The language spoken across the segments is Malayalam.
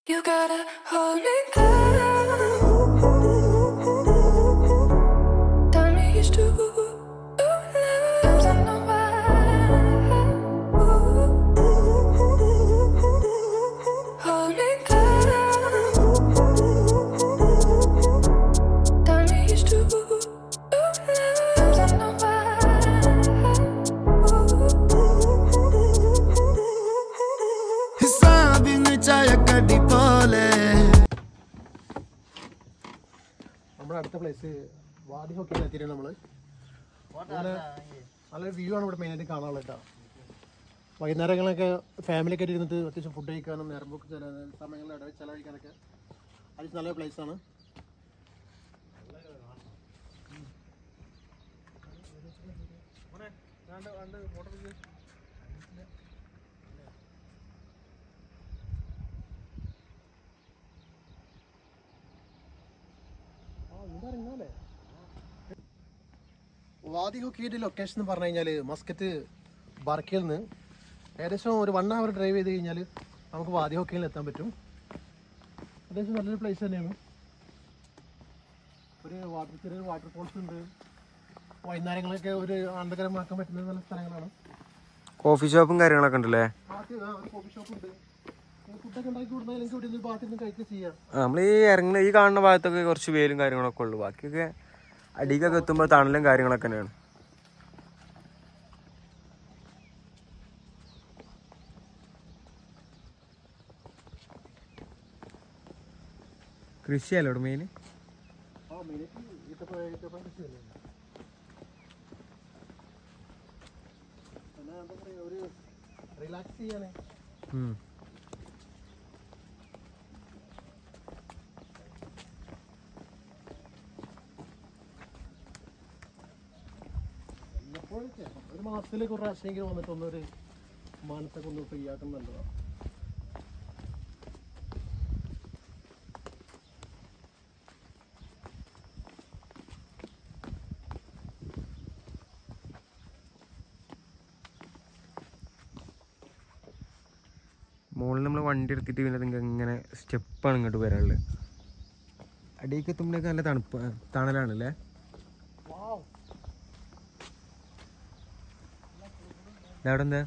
You gotta hold me down. Tell me it's true. I know why. Hold me down. Tell me it's true. I know why. നമ്മുടെ അടുത്ത പ്ലേസ് വാദി ഹോക്കിയിൽ എത്തിയിട്ട് നമ്മൾ നല്ലൊരു വ്യൂ ആണ് ഇവിടെ മെയിനായിട്ട് കാണാനുള്ളത് കേട്ടോ. വൈകുന്നേരങ്ങളൊക്കെ ഫാമിലിയൊക്കെ ആയിട്ട് ഇരുന്നിട്ട് അത്യാവശ്യം ഫുഡ് കഴിക്കാനും നേരമ്പോക്ക് ചില സമയങ്ങളിൽ ചിലവഴിക്കാനൊക്കെ അത് നല്ലൊരു പ്ലേസാണ്. വാദി ഹോക്കിയുടെ ലൊക്കേഷൻ എന്ന് പറഞ്ഞു കഴിഞ്ഞാൽ മസ്കറ്റ് ബർക്കയിൽ നിന്ന് ഏകദേശം ഒരു 1 hour ഡ്രൈവ് ചെയ്ത് കഴിഞ്ഞാൽ നമുക്ക് വാദി ഹോക്കിയിൽ എത്താൻ പറ്റും. അത്യാവശ്യം നല്ലൊരു പ്ലേസ് തന്നെയാണ്. ചെറിയൊരു വാട്ടർഫോൾസ് ഉണ്ട്. വൈകുന്നേരങ്ങളൊക്കെ ഒരു ആനന്ദകരമാക്കാൻ പറ്റുന്ന നല്ല സ്ഥലങ്ങളാണ്. കോഫി ഷോപ്പും കാര്യങ്ങളൊക്കെ ഉണ്ടല്ലേ? ഒരു കോഫി ഷോപ്പ് ഉണ്ട്. ഫുഡൊക്കെ ഉണ്ടാക്കി കൊടുത്താൽ എനിക്ക് ഇവിടെ നിന്ന് ഭാഗത്ത് നിന്ന് കഴിക്കുക ചെയ്യാം. നമ്മൾ ഈ ഇറങ്ങുന്ന ഈ കാണുന്ന ഭാഗത്തൊക്കെ കുറച്ച് വെയിലും കാര്യങ്ങളൊക്കെ ഉള്ളു. ബാക്കിയൊക്കെ അടിക്കൊക്കെ എത്തുമ്പോൾ തണലും കാര്യങ്ങളൊക്കെ തന്നെയാണ്. കൃഷിയല്ലോ ഇവിടെ മെയിൻ. ഒരു റിലാക്സ് ചെയ്യാനേ ഒരു മാസത്തിൽ കുറേ പ്രാവശ്യമെങ്കിലും വന്നിട്ട് ഒന്നൊരു മനസ്സൊക്കെ ഒന്ന് ഫ്രീ ആക്കാൻ നല്ലതാണ്. മുകളിൽ നമ്മൾ വണ്ടി എടുത്തിട്ട് പിന്നെ ഇങ്ങനെ സ്റ്റെപ്പാണ് ഇങ്ങോട്ട് വരാനുള്ളത്. അടിയിലേക്ക് എത്തുമ്പോഴേക്ക് നല്ല തണലാണല്ലേ? അവിടെ എന്താ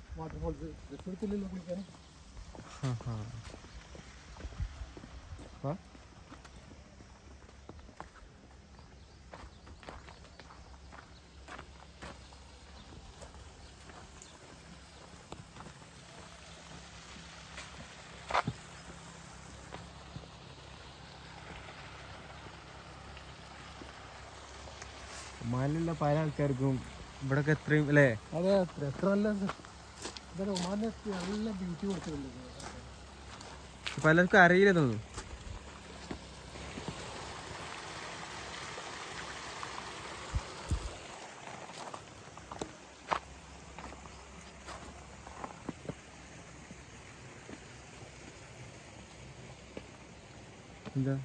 ഒമാനിലുള്ള പല ആൾക്കാർക്കും ഇവിടൊക്കെ എത്രയും അല്ലേ? അതെ, എത്ര നല്ല ഒമാനെ നല്ല ബ്യൂട്ടി കൊടുക്കുന്നുണ്ട്. പലർക്കും അറിയില്ല തോന്നുന്നു. എന്താ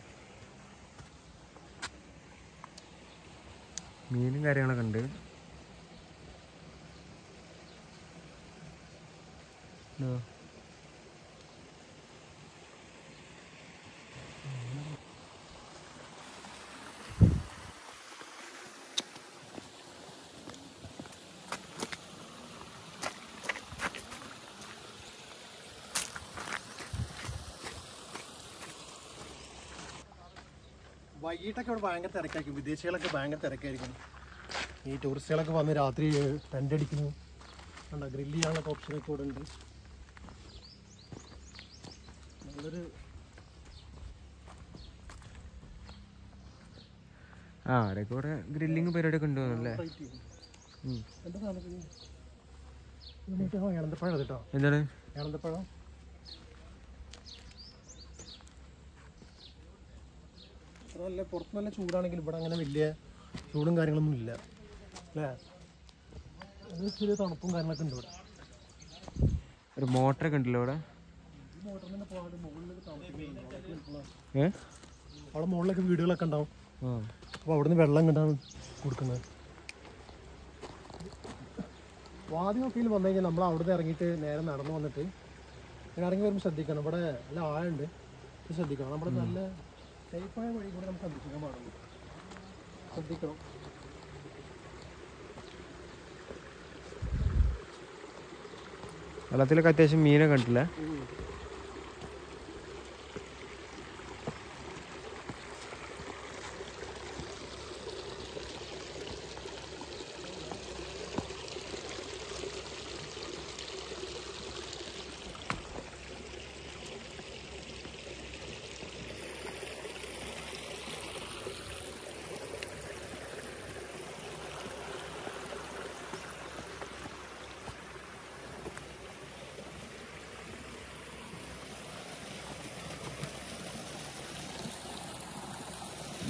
മീനും കാര്യങ്ങളൊക്കെ ഉണ്ട്. വൈകിട്ടൊക്കെ ഇവിടെ ഭയങ്കര തിരക്കായിരിക്കും. വിദേശികളൊക്കെ ഭയങ്കര തിരക്കായിരിക്കും. ഈ ടൂറിസ്റ്റുകളൊക്കെ വന്ന് രാത്രി ടെൻ്റ് അടിക്കുന്നു. കണ്ടോ, ഗ്രില്ല് ചെയ്യാനുള്ള ഓപ്ഷനൊക്കെ ഇവിടെ ഉണ്ട്. നല്ലൊരു അവരൊക്കെ ഇവിടെ ഗ്രില്ലിങ് പരിപാടിയൊക്കെ ഉണ്ട് തോന്നുന്നല്ലേ? ഇളന്തപ്പഴം കേട്ടോ. എന്താണ് ഇളന്തപ്പഴം? നല്ല പുറത്ത് നല്ല ചൂടാണെങ്കിൽ ഇവിടെ അങ്ങനെ വലിയ ചൂടും കാര്യങ്ങളൊന്നും ഇല്ല അല്ലേ? ചെറിയ തണുപ്പും കാര്യങ്ങളൊക്കെ ഉണ്ട് ഇവിടെ. ഒരു മോട്ടറൊക്കെ ഉണ്ടല്ലോ ഇവിടെ. അവിടെ മുകളിലൊക്കെ വീടുകളൊക്കെ ഉണ്ടാവും. അപ്പോൾ അവിടുന്ന് വെള്ളം കണ്ടാണ് കൊടുക്കുന്നത്. വാദി ഹോക്കിയിൽ വന്നു കഴിഞ്ഞാൽ നമ്മൾ അവിടെ നിന്ന് ഇറങ്ങിയിട്ട് നേരെ നടന്നു വന്നിട്ട് ഇറങ്ങി വരുമ്പോൾ ശ്രദ്ധിക്കണം, ഇവിടെ നല്ല ആഴമുണ്ട്. ശ്രദ്ധിക്കണം. നമ്മൾ നല്ല സേഫായ വഴി കൂടെ നമുക്ക് ശ്രദ്ധിക്കാൻ പാടുള്ളൂ. ശ്രദ്ധിക്കണം. വെള്ളത്തിലൊക്കെ അത്യാവശ്യം മീനെ കണ്ടില്ല.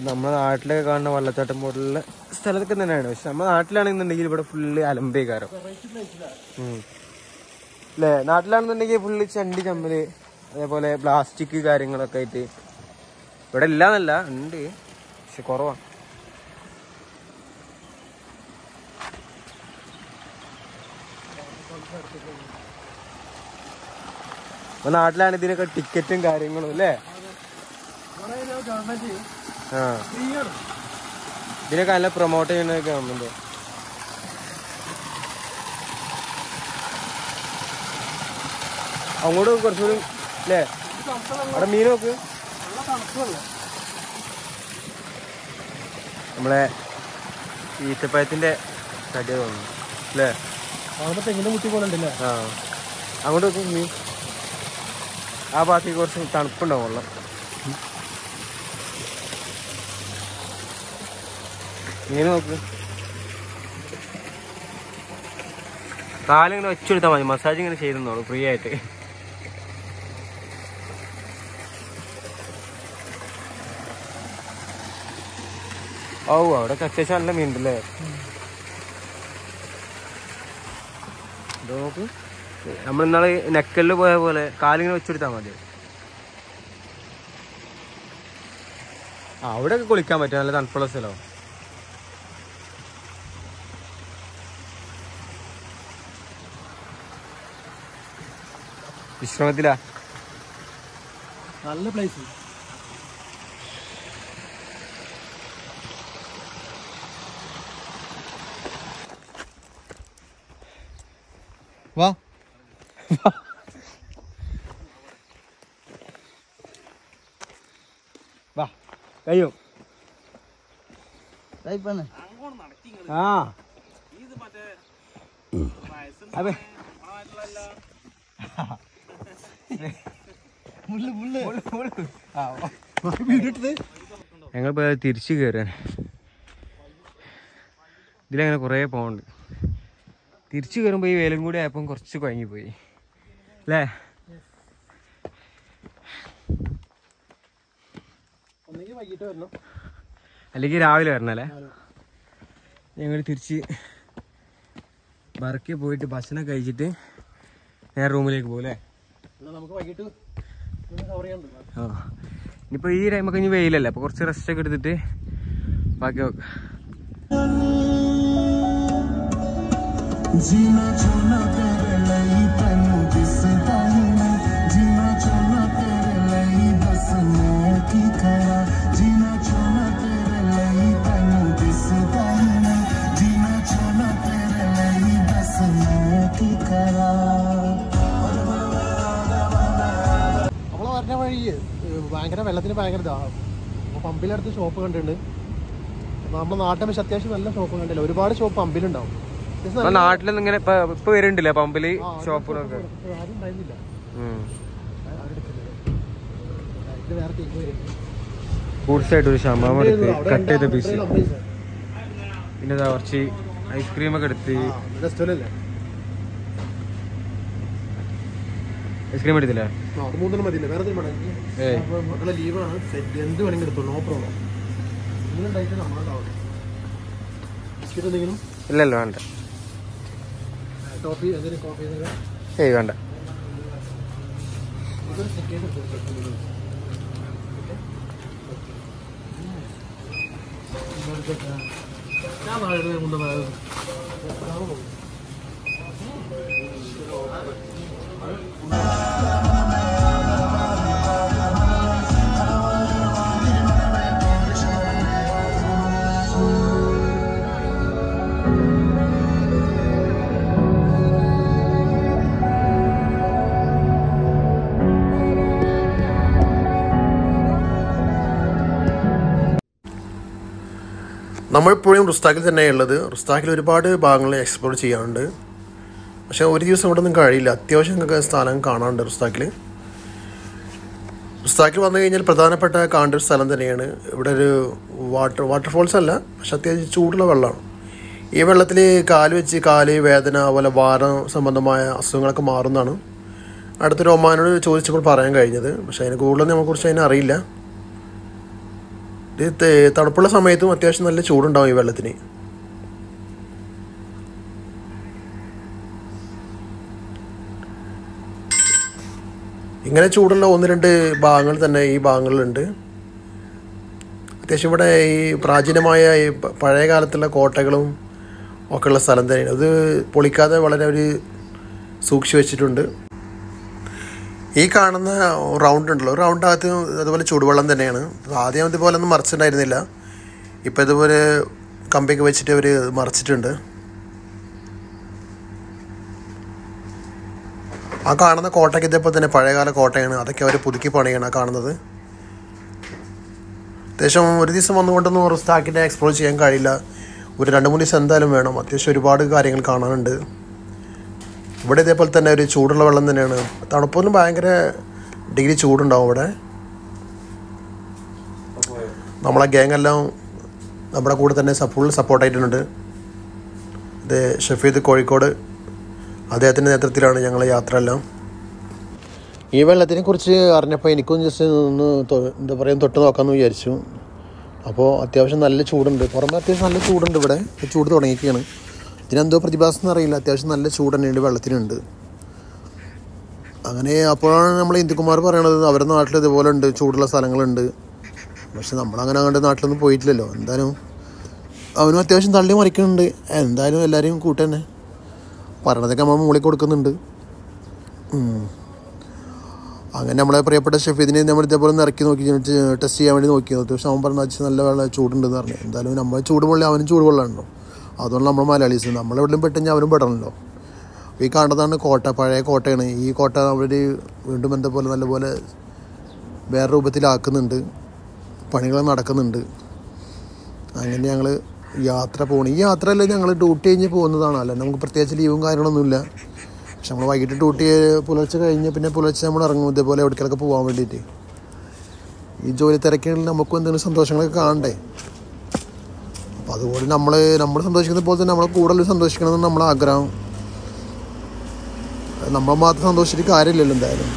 നമ്മുടെ നാട്ടിലൊക്കെ കാണുന്ന വെള്ളച്ചാട്ടം പോലുള്ള സ്ഥലത്തൊക്കെ തന്നെയാണ്. പക്ഷെ നമ്മുടെ നാട്ടിലാണെന്നുണ്ടെങ്കിൽ ഇവിടെ ഫുള്ള് അലമ്പേക്കാരം അല്ലേ? നാട്ടിലാണെന്നുണ്ടെങ്കിൽ ഫുള്ള് ചണ്ടി ചമ്മല് അതേപോലെ പ്ലാസ്റ്റിക് കാര്യങ്ങളൊക്കെ ആയിട്ട്. ഇവിടെ ഇല്ലാന്നല്ല, ഉണ്ട്, പക്ഷെ കുറവാണ്. അപ്പൊ നാട്ടിലാണ് ഇതിനൊക്കെ ടിക്കറ്റും കാര്യങ്ങളും അല്ലേ? ആ, ഇതിനൊക്കെ നല്ല പ്രൊമോട്ട് ചെയ്യുന്ന ഗവൺമെന്റ്. അങ്ങോട്ട് കുറച്ചുകൂടി അല്ലേ? അവിടെ മീൻ നോക്ക്. നമ്മളെ ഈത്തപ്പഴത്തിന്റെ കടിയ തോന്നുന്നു അല്ലേ? തെങ്ങിന്റെ മുട്ടി പോലെ ഉണ്ടല്ലേ? ആ, അങ്ങോട്ട് നോക്കും മീൻ. ആ ഭാഗത്തേക്ക് കുറച്ച് തണുപ്പുണ്ടാവും വെള്ളം. മീൻ നോക്ക്. കാലിങ്ങനെ വെച്ചെടുത്താൽ മതി, മസാജ് ഇങ്ങനെ ചെയ്തെന്നോളൂ ഫ്രീ ആയിട്ട്. ഓ, അവിടെ അത്യാവശ്യം നല്ല മീൻ ഉണ്ടല്ലേ? നോക്ക്, നമ്മളിന്നാള് നെക്കലില് പോയ പോലെ കാലിങ്ങനെ വെച്ചെടുത്താൽ മതി. അവിടെയൊക്കെ കുളിക്കാൻ പറ്റും, നല്ല തണുപ്പുള്ള സ്ഥലം. വിശ്രമത്തിലാ, നല്ല പ്ലേസ്. വാ വാ, കഴിയും. ആ, അതെ. ഞങ്ങളിപ്പോ തിരിച്ചു കയറാൻ. ഇതിലങ്ങനെ കുറേ പോണ്ട്. തിരിച്ചു കയറുമ്പോ ഈ വേലും കൂടി ആയപ്പം കുറച്ച് കുഴങ്ങിപ്പോയി അല്ലേ? അല്ലെങ്കിൽ രാവിലെ വരണല്ലേ? ഞങ്ങൾ തിരിച്ച് ബർക്കി പോയിട്ട് ഭക്ഷണം കഴിച്ചിട്ട് നേരെ റൂമിലേക്ക് പോകും അല്ലേ? ആ, ഇനിയിപ്പോൾ ഈ ടൈമൊക്കെ ഇനി വെയിലല്ലേ, അപ്പോൾ കുറച്ച് റെസ്റ്റ് ഒക്കെ എടുത്തിട്ട് ബാക്കി നോക്കാം. നമ്മളെ പറഞ്ഞ വഴി ഭയങ്കര വെള്ളത്തിന് ഭയങ്കര ദാഹം. അപ്പോൾ പമ്പിലടുത്ത് ഷോപ്പ് കണ്ടിട്ടുണ്ട്. നമ്മുടെ നാട്ടിൽ പക്ഷെ അത്യാവശ്യം നല്ല ഷോപ്പ് കണ്ടില്ല. ഒരുപാട് ഷോപ്പ് പമ്പിലുണ്ടാവും. നാട്ടിലൊന്നും ഇങ്ങനെ ഇപ്പൊ വരുന്നുണ്ടല്ലേ പമ്പില് ഷോപ്പുകളൊക്കെ? ആരും ഉണ്ടായിരുന്നില്ല. ഫ്രൂട്ട്സായിട്ട് ഒരു ഷമാമ എടുത്ത് കട്ട് ചെയ്ത പീസ്, പിന്നെ കുറച്ച് ഐസ്ക്രീമൊക്കെ എടുത്ത്. ഐസ്ക്രീം എടുത്തില്ലേ? ലീവാണ്, എന്ത് വേണമെങ്കിൽ എടുത്തോളൂ, നോ പ്രോബ്ലം. ബിസ്ക്കറ്റ് എന്തെങ്കിലും? ഇല്ലല്ലോ, വേണ്ട. കോഫി എന്തെങ്കിലും? കോഫി ഏയ് വേണ്ട. ഞാൻ നാളെ കൊണ്ടുവന്നത് നമ്മളിപ്പോഴും റുസ്താഖിൽ തന്നെയുള്ളത്. റുസ്താഖിൽ ഒരുപാട് ഭാഗങ്ങൾ എക്സ്പ്ലോർ ചെയ്യാനുണ്ട്. പക്ഷേ ഒരു ദിവസം ഇവിടെ ഒന്നും കഴിയില്ല. അത്യാവശ്യം സ്ഥലം കാണാനുണ്ട് റുസ്താഖിൽ. റുസ്താഖിൽ വന്നു കഴിഞ്ഞാൽ പ്രധാനപ്പെട്ട കാണേണ്ട ഒരു സ്ഥലം തന്നെയാണ്. ഇവിടെ ഒരു വാട്ടർഫോൾസ് അല്ല, പക്ഷെ അത്യാവശ്യം ചൂടുള്ള വെള്ളമാണ്. ഈ വെള്ളത്തിൽ കാല് വേദന അതുപോലെ വാരം സംബന്ധമായ അസുഖങ്ങളൊക്കെ മാറുന്നതാണ് അടുത്തൊരു ഒമാനോട് ചോദിച്ചപ്പോൾ പറയാൻ കഴിഞ്ഞത്. പക്ഷേ അതിന് കൂടുതലൊന്നും നമ്മളെക്കുറിച്ച് അതിനറിയില്ല. ഇത് തണുപ്പുള്ള സമയത്തും അത്യാവശ്യം നല്ല ചൂടുണ്ടാവും ഈ വെള്ളത്തിന്. ഇങ്ങനെ ചൂടുള്ള 1-2 ഭാഗങ്ങൾ തന്നെ ഈ ഭാഗങ്ങളിലുണ്ട്. അത്യാവശ്യം ഇവിടെ ഈ പ്രാചീനമായ ഈ പഴയ കാലത്തുള്ള കോട്ടകളും ഒക്കെ ഉള്ള സ്ഥലം തന്നെയാണ്. അത് പൊളിക്കാതെ വളരെ അവർ സൂക്ഷിച്ചു വെച്ചിട്ടുണ്ട്. ഈ കാണുന്ന റൗണ്ട് ഉണ്ടല്ലോ, റൗണ്ടകത്ത് അതുപോലെ ചൂടുവെള്ളം തന്നെയാണ്. ആദ്യം ഇതുപോലെ ഒന്നും മറിച്ചിട്ടുണ്ടായിരുന്നില്ല. ഇപ്പം ഇതുപോലെ കമ്പിയൊക്കെ വെച്ചിട്ട് അവർ മറിച്ചിട്ടുണ്ട്. ആ കാണുന്ന കോട്ടയ്ക്ക് ഇതേപോലെ തന്നെ പഴയകാല കോട്ടയാണ്. അതൊക്കെ അവർ പുതുക്കി പണിയാണ് ആ കാണുന്നത്. അത്യാവശ്യം ഒരു ദിവസം വന്നുകൊണ്ടൊന്നും റുസ്താഖിനെ എക്സ്പ്ലോർ ചെയ്യാൻ കഴിയില്ല. ഒരു 2-3 ദിവസം എന്തായാലും വേണം. അത്യാവശ്യം ഒരുപാട് കാര്യങ്ങൾ കാണാനുണ്ട്. ഇവിടെ ഇതേപോലെ തന്നെ ഒരു ചൂടുള്ള വെള്ളം തന്നെയാണ്. തണുപ്പൊന്നും ഭയങ്കര ഡിഗ്രി ചൂടുണ്ടാവും ഇവിടെ. നമ്മളെ ഗ്യാങ് എല്ലാം നമ്മുടെ കൂടെ തന്നെ ഫുൾ സപ്പോർട്ടായിട്ടുണ്ട്. ഇത് ഷഫീദ് കോഴിക്കോട്, അദ്ദേഹത്തിൻ്റെ നേതൃത്വത്തിലാണ് ഞങ്ങളെ യാത്ര എല്ലാം. ഈ വെള്ളത്തിനെ കുറിച്ച് അറിഞ്ഞപ്പോൾ എനിക്കും ജസ്റ്റ് ഒന്ന് എന്താ പറയുക തൊട്ട് നോക്കാമെന്ന് വിചാരിച്ചു. അപ്പോൾ അത്യാവശ്യം നല്ല ചൂടുണ്ട്. പുറമെ അത്യാവശ്യം നല്ല ചൂടുണ്ട്. ഇവിടെ ചൂട് തുടങ്ങിയിരിക്കുകയാണ്. ഇതിനെന്തോ പ്രതിഭാസം എന്നറിയില്ല. അത്യാവശ്യം നല്ല ചൂട് തന്നെയുണ്ട് വെള്ളത്തിനുണ്ട്. അങ്ങനെ അപ്പോഴാണ് നമ്മൾ ഇന്ദുകുമാർ പറയണത് അവരുടെ നാട്ടിൽ ഇതുപോലെ ഉണ്ട്, ചൂടുള്ള സ്ഥലങ്ങളുണ്ട്. പക്ഷെ നമ്മളങ്ങനെ അങ്ങോട്ട് നാട്ടിലൊന്നും പോയിട്ടില്ലല്ലോ. എന്തായാലും അവനും അത്യാവശ്യം തള്ളി മറിക്കുന്നുണ്ട്. എന്തായാലും എല്ലാവരെയും കൂട്ടന്നെ പറയണതൊക്കെ നമ്മൾ മൂളി കൊടുക്കുന്നുണ്ട്. അങ്ങനെ നമ്മളെ പ്രിയപ്പെട്ട ഷെഫീദിനെ നമ്മൾ ഇതേപോലെ ഒന്ന് ഇറക്കി നോക്കി ടെസ്റ്റ് ചെയ്യാൻ വേണ്ടി നോക്കി. പക്ഷെ അവൻ പറഞ്ഞ നല്ല വെള്ളം ചൂടുണ്ടെന്ന് പറഞ്ഞു. എന്തായാലും നമ്മൾ ചൂട് വെള്ളം അവനും ചൂട് വെള്ളമാണല്ലോ. അതുകൊണ്ട് നമ്മൾ മലയാളീസ് നമ്മളെവിടെയും പെട്ടെന്ന് അവനും പെടണമല്ലോ. ഈ കാണുന്നതാണ് കോട്ട, പഴയ കോട്ടയാണ്. ഈ കോട്ട അവർ വീണ്ടും എന്തപോലെ നല്ലപോലെ വേറെ രൂപത്തിലാക്കുന്നുണ്ട്. പണികൾ നടക്കുന്നുണ്ട്. അങ്ങനെ ഞങ്ങൾ യാത്ര പോകണം. ഈ യാത്രയല്ല ഞങ്ങൾ ഡ്യൂട്ടി കഴിഞ്ഞ് പോകുന്നതാണ്. അല്ല നമുക്ക് പ്രത്യേകിച്ച് ലീവും കാര്യങ്ങളൊന്നുമില്ല. പക്ഷെ നമ്മൾ വൈകിട്ട് ഡ്യൂട്ടി പുലർച്ചെ കഴിഞ്ഞ് പിന്നെ പുലർച്ചെ നമ്മൾ ഇറങ്ങും ഇതേപോലെ എവിടേക്കൊക്കെ പോകാൻ വേണ്ടിയിട്ട്. ഈ ജോലി തിരക്കുകളിൽ നമുക്കും എന്തെങ്കിലും സന്തോഷങ്ങളൊക്കെ കാണണ്ടേ. അപ്പോൾ അതുപോലെ നമ്മൾ സന്തോഷിക്കുന്ന പോലെ തന്നെ നമ്മളെ കൂടുതൽ സന്തോഷിക്കണമെന്ന് നമ്മളെ ആഗ്രഹം. നമ്മൾ മാത്രം സന്തോഷിച്ചിട്ട് കാര്യമില്ലല്ലോ എന്തായാലും.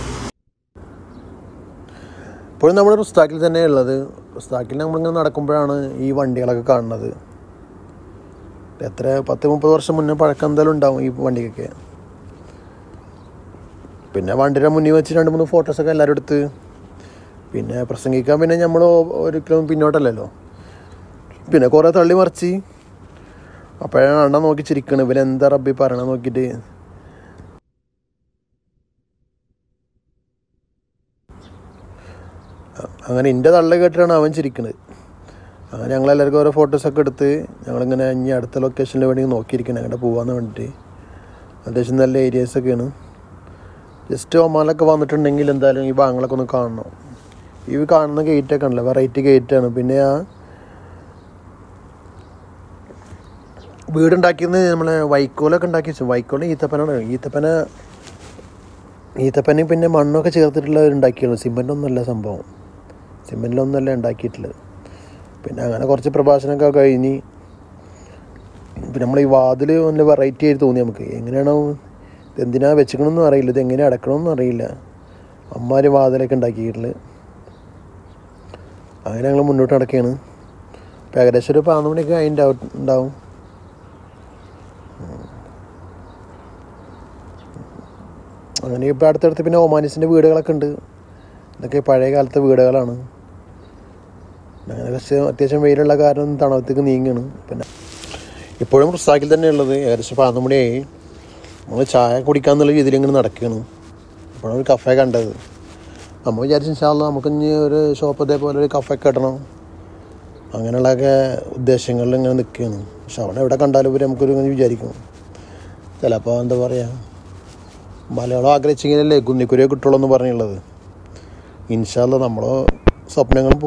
ഇപ്പോഴും നമ്മൾ റുസ്താഖിൽ തന്നെ ഉള്ളത്. റുസ്താഖിൽ നമ്മളിങ്ങനെ നടക്കുമ്പോഴാണ് ഈ വണ്ടികളൊക്കെ കാണുന്നത്. എത്ര 10-30 വർഷം മുന്നേ പഴക്കം എന്തായാലും ഉണ്ടാവും ഈ വണ്ടിക്കൊക്കെ. പിന്നെ വണ്ടിയുടെ മുന്നിൽ വെച്ച് 2-3 ഫോട്ടോസൊക്കെ എല്ലാവരും എടുത്ത് പിന്നെ പ്രസംഗിക്കാൻ പിന്നെ നമ്മൾ ഒരിക്കലും പിന്നോട്ടല്ലല്ലോ. പിന്നെ കുറേ തള്ളി മറിച്ച് അപ്പോഴാണ് അണ്ണ നോക്കി ചിരിക്കണം. ഇവനെന്താ റബ്ബി പറയണ നോക്കിയിട്ട്. അങ്ങനെ എൻ്റെ തള്ള കേട്ടിട്ടാണ് അവൻ ചിരിക്കുന്നത്. അങ്ങനെ ഞങ്ങളെല്ലാവർക്കും ഓരോ ഫോട്ടോസൊക്കെ എടുത്ത് ഞങ്ങളിങ്ങനെ ഇനി അടുത്ത ലൊക്കേഷനിൽ വേണ്ടി നോക്കിയിരിക്കണം അങ്ങോട്ട് പോകാമെന്ന് വേണ്ടിയിട്ട്. അത്യാവശ്യം നല്ല ഏരിയാസൊക്കെയാണ്. ജസ്റ്റ് ഒമാനിലൊക്കെ വന്നിട്ടുണ്ടെങ്കിൽ എന്തായാലും ഈ ഭാഗങ്ങളൊക്കെ ഒന്ന് കാണണം. ഈ കാണുന്ന ഗേറ്റൊക്കെ ഉണ്ടല്ലോ, വെറൈറ്റി ഗേറ്റാണ്. പിന്നെ ആ വീടുണ്ടാക്കിയത് നമ്മളെ വൈക്കോലൊക്കെ ഉണ്ടാക്കി വെച്ചു. വൈക്കോല് ഈത്തപ്പനാണ്. ഈത്തപ്പനയും പിന്നെ മണ്ണൊക്കെ ചേർത്തിട്ടുള്ള ഉണ്ടാക്കിയുള്ളൂ. സിമെൻ്റൊന്നുമല്ല സംഭവം. സിമെൻറ്റിലൊന്നുമല്ല ഉണ്ടാക്കിയിട്ടുള്ളത്. പിന്നെ അങ്ങനെ കുറച്ച് പ്രഭാഷണമൊക്കെ കഴിഞ്ഞ് പിന്നെ നമ്മൾ ഈ വാതിൽ നല്ല വെറൈറ്റി ആയിട്ട് തോന്നി നമുക്ക്. എങ്ങനെയാണോ ഇതെന്തിനാ വെച്ചിക്കണമെന്നും അറിയില്ല, ഇതെങ്ങനെ അടക്കണമെന്നും അറിയില്ല. അമ്മാര് വാതിലൊക്കെ ഉണ്ടാക്കിയിട്ടുള്ളത്. അങ്ങനെ ഞങ്ങൾ മുന്നോട്ട് നടക്കുകയാണ്. ഇപ്പോൾ ഏകദേശം ഒരു 11 മണിയൊക്കെ ഉണ്ടാവും. അങ്ങനെ ഇപ്പോൾ അടുത്തടുത്ത് പിന്നെ ഒമാനീസിൻ്റെ വീടുകളൊക്കെ ഉണ്ട്. ഇതൊക്കെ പഴയ കാലത്തെ വീടുകളാണ്. അങ്ങനെ കുറച്ച് അത്യാവശ്യം വെയിലുള്ള കാരണം തണുപ്പത്തേക്ക് നീങ്ങുകയാണ്. പിന്നെ ഇപ്പോഴും റുസ്താഖിൽ തന്നെ ഉള്ളത്. ഏകദേശം 11 മണിയായി. നമ്മൾ ചായ കുടിക്കാന്നുള്ള രീതിയിൽ ഇങ്ങനെ നടക്കുകയാണ്. അപ്പോഴാണ് ഒരു കഫേ കണ്ടത്. നമ്മൾ വിചാരിച്ചു ഇൻഷാ അല്ലാഹ് നമുക്ക് ഇനി ഒരു ഷോപ്പ് ഇതേപോലെ ഒരു കഫേ കെട്ടണം, അങ്ങനെയുള്ളതൊക്കെ ഉദ്ദേശങ്ങളിൽ ഇങ്ങനെ നിൽക്കുകയാണ്. പക്ഷെ അവിടെ എവിടെ കണ്ടാലും ഇവർ നമുക്കൊരു വിചാരിക്കും ചിലപ്പോൾ എന്താ പറയുക, മലയാളം ആഗ്രഹിച്ചെങ്കിലല്ലേ കുന്നിക്കുരിയെ കിട്ടുള്ളൂ എന്ന് പറഞ്ഞുള്ളത്. ഇൻഷാ അല്ലാഹ് നമ്മളെ സ്വപ്നങ്ങളും